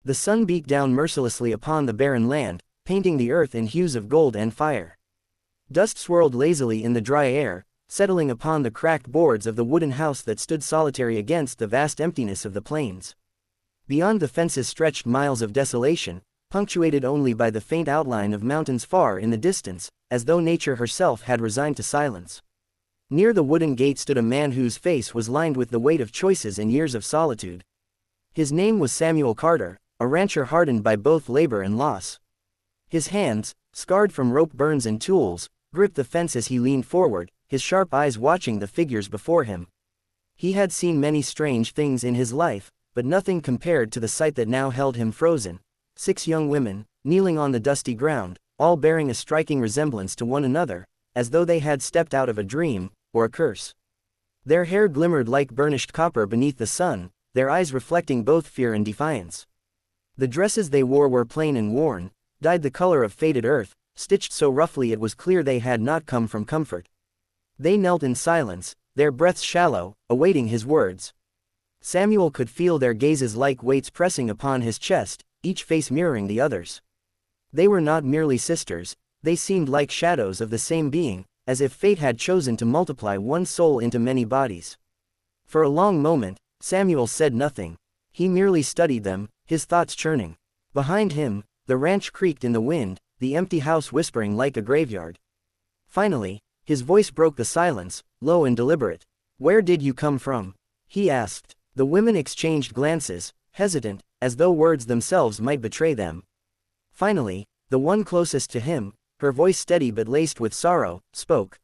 The sun beat down mercilessly upon the barren land, painting the earth in hues of gold and fire. Dust swirled lazily in the dry air, settling upon the cracked boards of the wooden house that stood solitary against the vast emptiness of the plains. Beyond the fences stretched miles of desolation, punctuated only by the faint outline of mountains far in the distance, as though nature herself had resigned to silence. Near the wooden gate stood a man whose face was lined with the weight of choices and years of solitude. His name was Samuel Carter, a rancher hardened by both labor and loss. His hands, scarred from rope burns and tools, gripped the fence as he leaned forward, his sharp eyes watching the figures before him. He had seen many strange things in his life, but nothing compared to the sight that now held him frozen. 6 young women, kneeling on the dusty ground, all bearing a striking resemblance to one another, as though they had stepped out of a dream, or a curse. Their hair glimmered like burnished copper beneath the sun, their eyes reflecting both fear and defiance. The dresses they wore were plain and worn, dyed the color of faded earth, stitched so roughly it was clear they had not come from comfort. They knelt in silence, their breaths shallow, awaiting his words. Samuel could feel their gazes like weights pressing upon his chest, each face mirroring the others. They were not merely sisters, they seemed like shadows of the same being, as if fate had chosen to multiply one soul into many bodies. For a long moment, Samuel said nothing. He merely studied them, his thoughts churning. Behind him, the ranch creaked in the wind, the empty house whispering like a graveyard. Finally, his voice broke the silence, low and deliberate. "Where did you come from?" he asked. The women exchanged glances, hesitant, as though words themselves might betray them. Finally, the one closest to him, her voice steady but laced with sorrow, spoke.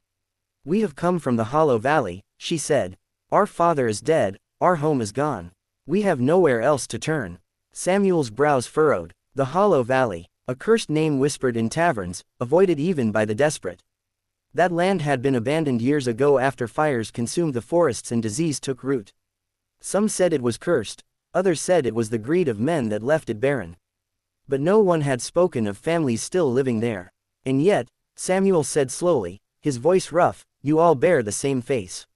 "We have come from the Hollow Valley," she said. "Our father is dead, our home is gone. We have nowhere else to turn." Samuel's brows furrowed. The Hollow Valley, a cursed name whispered in taverns, avoided even by the desperate. That land had been abandoned years ago after fires consumed the forests and disease took root. Some said it was cursed, others said it was the greed of men that left it barren. But no one had spoken of families still living there. "And yet," Samuel said slowly, his voice rough, "you all bear the same face.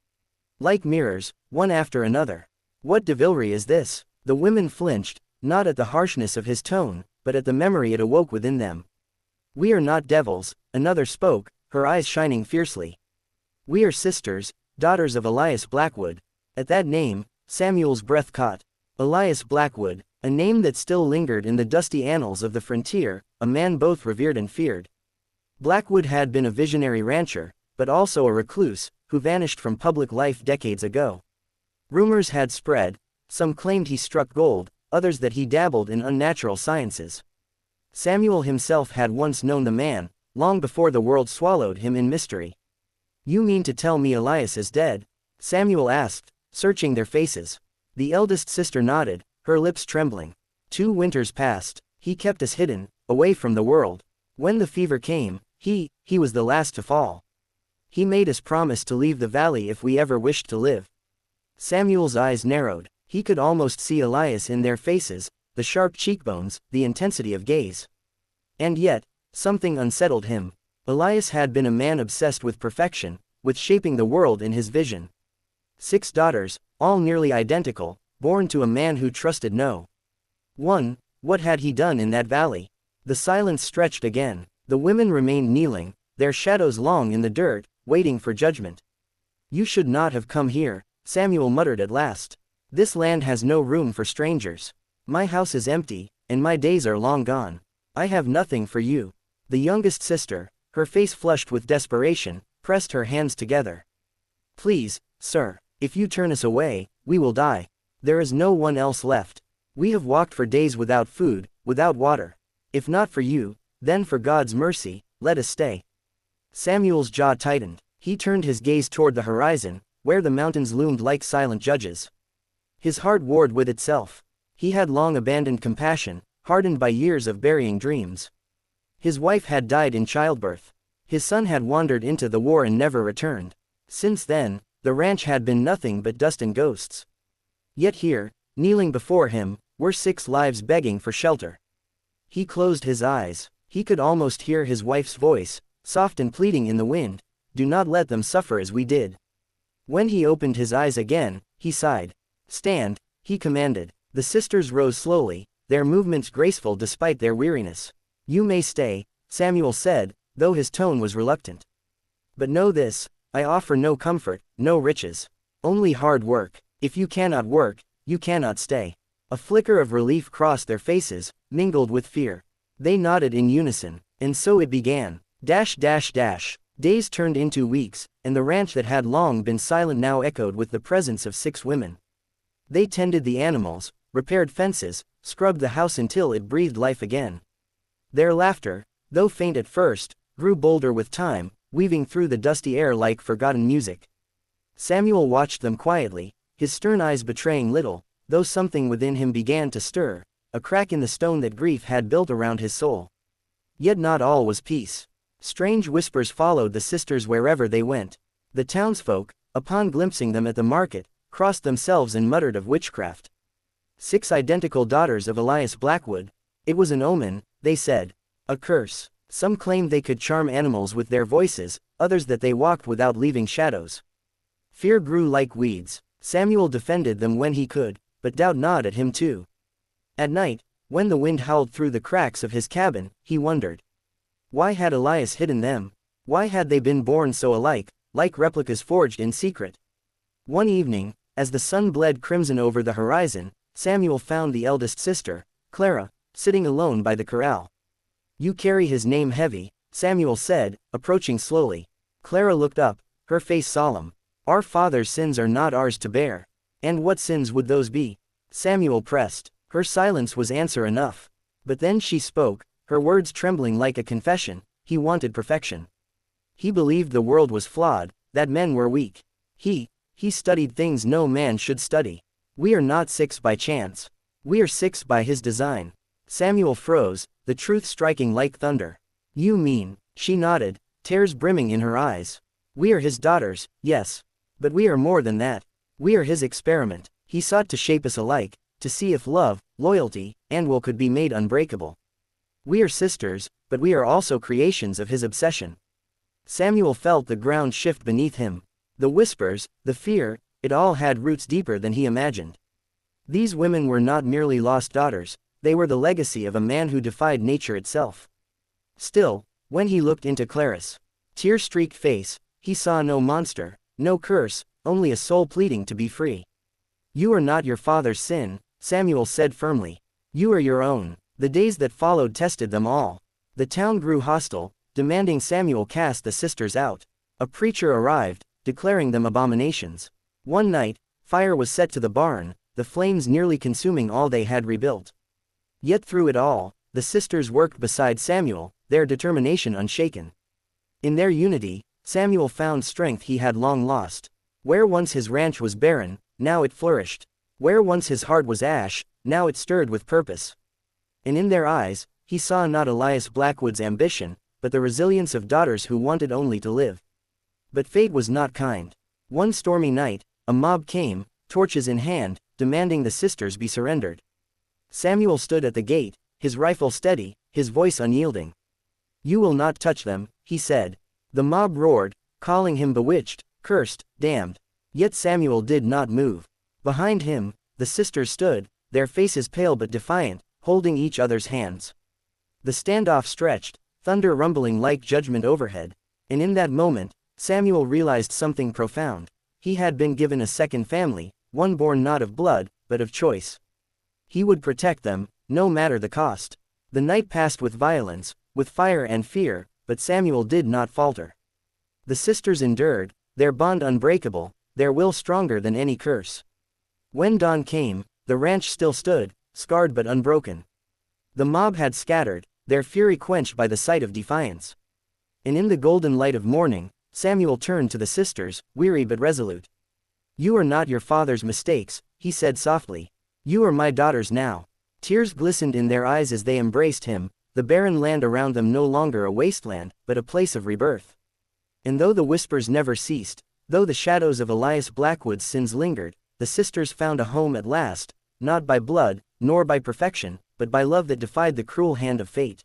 Like mirrors, one after another. What devilry is this?" The women flinched, not at the harshness of his tone, but at the memory it awoke within them. "We are not devils," another spoke, her eyes shining fiercely. "We are sisters, daughters of Elias Blackwood." At that name, Samuel's breath caught. Elias Blackwood, a name that still lingered in the dusty annals of the frontier, a man both revered and feared. Blackwood had been a visionary rancher, but also a recluse, who vanished from public life decades ago. Rumors had spread, some claimed he struck gold, others that he dabbled in unnatural sciences. Samuel himself had once known the man, long before the world swallowed him in mystery. "You mean to tell me Elias is dead?" Samuel asked, searching their faces. The eldest sister nodded, her lips trembling. 2 winters passed, he kept us hidden, away from the world. When the fever came, he was the last to fall. He made us promise to leave the valley if we ever wished to live. Samuel's eyes narrowed. He could almost see Elias in their faces, the sharp cheekbones, the intensity of gaze. And yet, something unsettled him. Elias had been a man obsessed with perfection, with shaping the world in his vision. 6 daughters, all nearly identical, born to a man who trusted no one. What had he done in that valley? The silence stretched again. The women remained kneeling, their shadows long in the dirt, waiting for judgment. "You should not have come here," Samuel muttered at last. "This land has no room for strangers. My house is empty, and my days are long gone. I have nothing for you." The youngest sister, her face flushed with desperation, pressed her hands together. "Please, sir, if you turn us away, we will die. There is no one else left. We have walked for days without food, without water. If not for you, then for God's mercy, let us stay." Samuel's jaw tightened. He turned his gaze toward the horizon, where the mountains loomed like silent judges. His heart warred with itself. He had long abandoned compassion, hardened by years of burying dreams. His wife had died in childbirth. His son had wandered into the war and never returned. Since then, the ranch had been nothing but dust and ghosts. Yet here, kneeling before him, were 6 lives begging for shelter. He closed his eyes. He could almost hear his wife's voice, soft and pleading in the wind, "Do not let them suffer as we did." When he opened his eyes again, he sighed. "Stand," he commanded. The sisters rose slowly, their movements graceful despite their weariness. "You may stay," Samuel said, though his tone was reluctant. "But know this, I offer no comfort, no riches. Only hard work. If you cannot work, you cannot stay." A flicker of relief crossed their faces, mingled with fear. They nodded in unison. And so it began. Days turned into weeks, and the ranch that had long been silent now echoed with the presence of 6 women. They tended the animals, repaired fences, scrubbed the house until it breathed life again. Their laughter, though faint at first, grew bolder with time, weaving through the dusty air like forgotten music. Samuel watched them quietly, his stern eyes betraying little, though something within him began to stir, a crack in the stone that grief had built around his soul. Yet not all was peace. Strange whispers followed the sisters wherever they went. The townsfolk, upon glimpsing them at the market, crossed themselves and muttered of witchcraft. 6 identical daughters of Elias Blackwood. It was an omen, they said. A curse. Some claimed they could charm animals with their voices, others that they walked without leaving shadows. Fear grew like weeds. Samuel defended them when he could, but doubt gnawed at him too. At night, when the wind howled through the cracks of his cabin, he wondered. Why had Elias hidden them? Why had they been born so alike, like replicas forged in secret? One evening, as the sun bled crimson over the horizon, Samuel found the eldest sister, Clara, sitting alone by the corral. "You carry his name heavy," Samuel said, approaching slowly. Clara looked up, her face solemn. "Our father's sins are not ours to bear." "And what sins would those be?" Samuel pressed. Her silence was answer enough. But then she spoke, her words trembling like a confession. He wanted perfection. He believed the world was flawed, that men were weak. He studied things no man should study. "We are not 6 by chance. We are 6 by his design." Samuel froze, the truth striking like thunder. "You mean," she nodded, tears brimming in her eyes. "We are his daughters, yes. But we are more than that. We are his experiment. He sought to shape us alike, to see if love, loyalty, and will could be made unbreakable. We are sisters, but we are also creations of his obsession." Samuel felt the ground shift beneath him. The whispers, the fear, it all had roots deeper than he imagined. These women were not merely lost daughters, they were the legacy of a man who defied nature itself. Still, when he looked into Clara's tear-streaked face, he saw no monster, no curse, only a soul pleading to be free. "You are not your father's sin," Samuel said firmly. "You are your own." The days that followed tested them all. The town grew hostile, demanding Samuel cast the sisters out. A preacher arrived, declaring them abominations. One night, fire was set to the barn, the flames nearly consuming all they had rebuilt. Yet through it all, the sisters worked beside Samuel, their determination unshaken. In their unity, Samuel found strength he had long lost. Where once his ranch was barren, now it flourished. Where once his heart was ash, now it stirred with purpose. And in their eyes, he saw not Elias Blackwood's ambition, but the resilience of daughters who wanted only to live. But fate was not kind. One stormy night, a mob came, torches in hand, demanding the sisters be surrendered. Samuel stood at the gate, his rifle steady, his voice unyielding. "You will not touch them," he said. The mob roared, calling him bewitched, cursed, damned. Yet Samuel did not move. Behind him, the sisters stood, their faces pale but defiant, holding each other's hands. The standoff stretched, thunder rumbling like judgment overhead. And in that moment, Samuel realized something profound. He had been given a second family, one born not of blood, but of choice. He would protect them, no matter the cost. The night passed with violence, with fire and fear, but Samuel did not falter. The sisters endured, their bond unbreakable, their will stronger than any curse. When dawn came, the ranch still stood, scarred but unbroken. The mob had scattered, their fury quenched by the sight of defiance. And in the golden light of morning, Samuel turned to the sisters, weary but resolute. "You are not your father's mistakes," he said softly. "You are my daughters now." Tears glistened in their eyes as they embraced him, the barren land around them no longer a wasteland, but a place of rebirth. And though the whispers never ceased, though the shadows of Elias Blackwood's sins lingered, the sisters found a home at last, not by blood, nor by perfection, but by love that defied the cruel hand of fate.